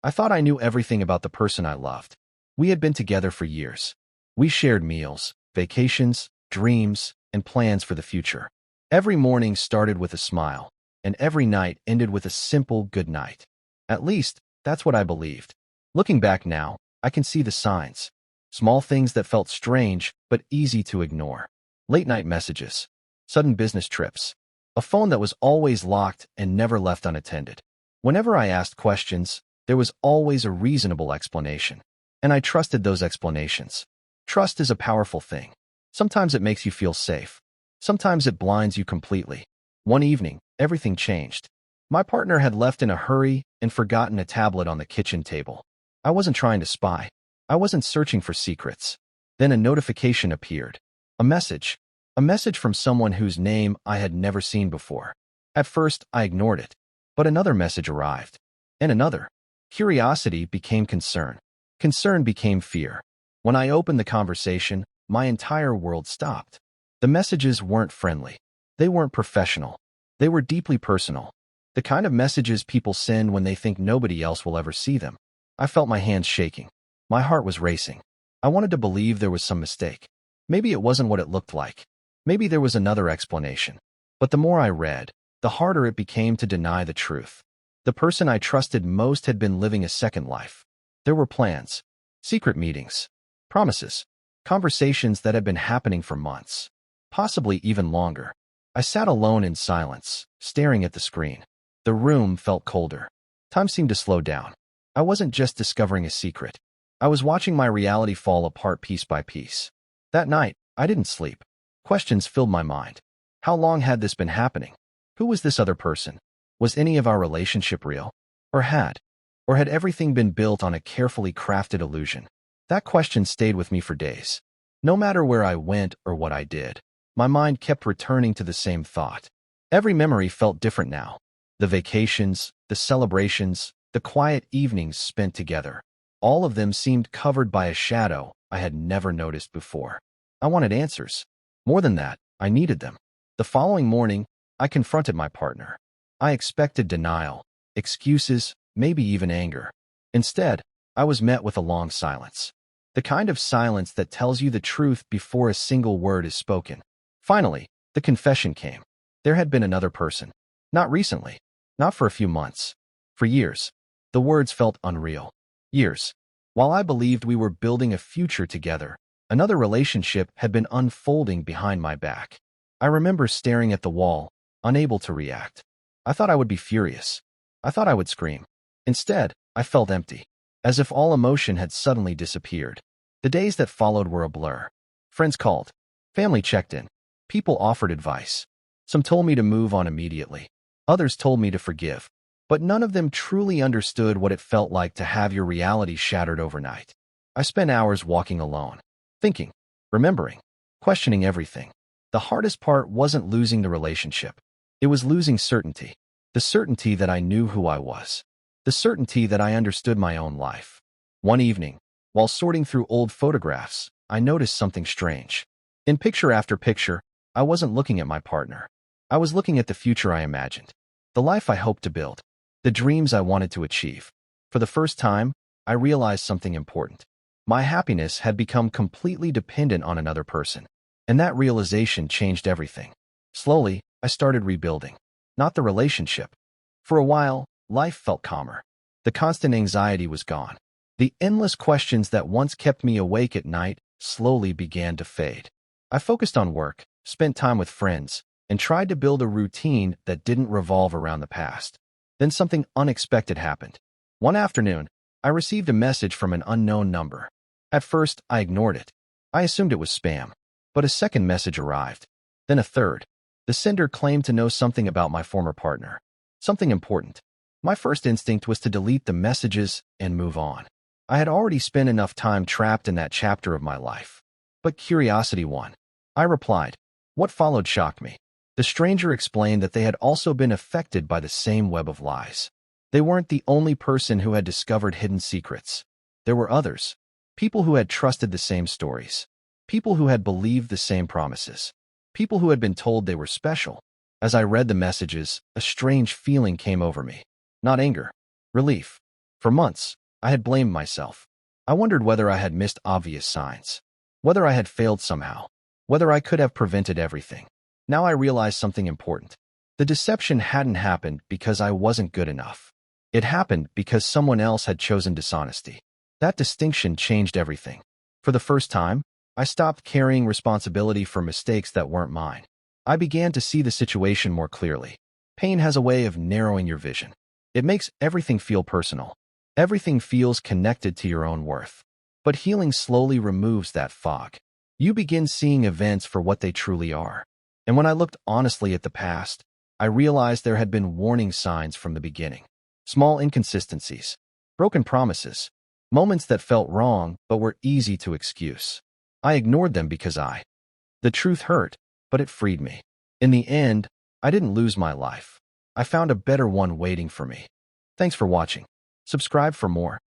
I thought I knew everything about the person I loved. We had been together for years. We shared meals, vacations, dreams, and plans for the future. Every morning started with a smile, and every night ended with a simple good night. At least, that's what I believed. Looking back now, I can see the signs. Small things that felt strange, but easy to ignore. Late-night messages, sudden business trips, a phone that was always locked and never left unattended. Whenever I asked questions, there was always a reasonable explanation. And I trusted those explanations. Trust is a powerful thing. Sometimes it makes you feel safe. Sometimes it blinds you completely. One evening, everything changed. My partner had left in a hurry and forgotten a tablet on the kitchen table. I wasn't trying to spy. I wasn't searching for secrets. Then a notification appeared. A message. A message from someone whose name I had never seen before. At first, I ignored it. But another message arrived. And another. Curiosity became concern. Concern became fear. When I opened the conversation, my entire world stopped. The messages weren't friendly. They weren't professional. They were deeply personal. The kind of messages people send when they think nobody else will ever see them. I felt my hands shaking. My heart was racing. I wanted to believe there was some mistake. Maybe it wasn't what it looked like. Maybe there was another explanation. But the more I read, the harder it became to deny the truth. The person I trusted most had been living a second life. There were plans, secret meetings, promises, conversations that had been happening for months, possibly even longer. I sat alone in silence, staring at the screen. The room felt colder. Time seemed to slow down. I wasn't just discovering a secret. I was watching my reality fall apart piece by piece. That night, I didn't sleep. Questions filled my mind. How long had this been happening? Who was this other person? Was any of our relationship real? Or had everything been built on a carefully crafted illusion? That question stayed with me for days. No matter where I went or what I did, my mind kept returning to the same thought. Every memory felt different now. The vacations, the celebrations, the quiet evenings spent together. All of them seemed covered by a shadow I had never noticed before. I wanted answers. More than that, I needed them. The following morning, I confronted my partner. I expected denial, excuses, maybe even anger. Instead, I was met with a long silence. The kind of silence that tells you the truth before a single word is spoken. Finally, the confession came. There had been another person. Not recently. Not for a few months. For years. The words felt unreal. Years. While I believed we were building a future together, another relationship had been unfolding behind my back. I remember staring at the wall, unable to react. I thought I would be furious. I thought I would scream. Instead, I felt empty, as if all emotion had suddenly disappeared. The days that followed were a blur. Friends called. Family checked in. People offered advice. Some told me to move on immediately. Others told me to forgive. But none of them truly understood what it felt like to have your reality shattered overnight. I spent hours walking alone, thinking, remembering, questioning everything. The hardest part wasn't losing the relationship. It was losing certainty. The certainty that I knew who I was. The certainty that I understood my own life. One evening, while sorting through old photographs, I noticed something strange. In picture after picture, I wasn't looking at my partner. I was looking at the future I imagined. The life I hoped to build. The dreams I wanted to achieve. For the first time, I realized something important. My happiness had become completely dependent on another person. And that realization changed everything. Slowly, I started rebuilding. Not the relationship. For a while, life felt calmer. The constant anxiety was gone. The endless questions that once kept me awake at night slowly began to fade. I focused on work, spent time with friends, and tried to build a routine that didn't revolve around the past. Then something unexpected happened. One afternoon, I received a message from an unknown number. At first, I ignored it. I assumed it was spam. But a second message arrived. Then a third. The sender claimed to know something about my former partner. Something important. My first instinct was to delete the messages and move on. I had already spent enough time trapped in that chapter of my life. But curiosity won. I replied. What followed shocked me. The stranger explained that they had also been affected by the same web of lies. They weren't the only person who had discovered hidden secrets. There were others. People who had trusted the same stories. People who had believed the same promises. People who had been told they were special. As I read the messages, a strange feeling came over me. Not anger. Relief. For months, I had blamed myself. I wondered whether I had missed obvious signs, whether I had failed somehow, whether I could have prevented everything. Now I realized something important. The deception hadn't happened because I wasn't good enough. It happened because someone else had chosen dishonesty. That distinction changed everything. For the first time, I stopped carrying responsibility for mistakes that weren't mine. I began to see the situation more clearly. Pain has a way of narrowing your vision. It makes everything feel personal. Everything feels connected to your own worth. But healing slowly removes that fog. You begin seeing events for what they truly are. And when I looked honestly at the past, I realized there had been warning signs from the beginning. Small inconsistencies, broken promises, moments that felt wrong but were easy to excuse. I ignored them because the truth hurt, but it freed me. In the end, I didn't lose my life. I found a better one waiting for me. Thanks for watching. Subscribe for more.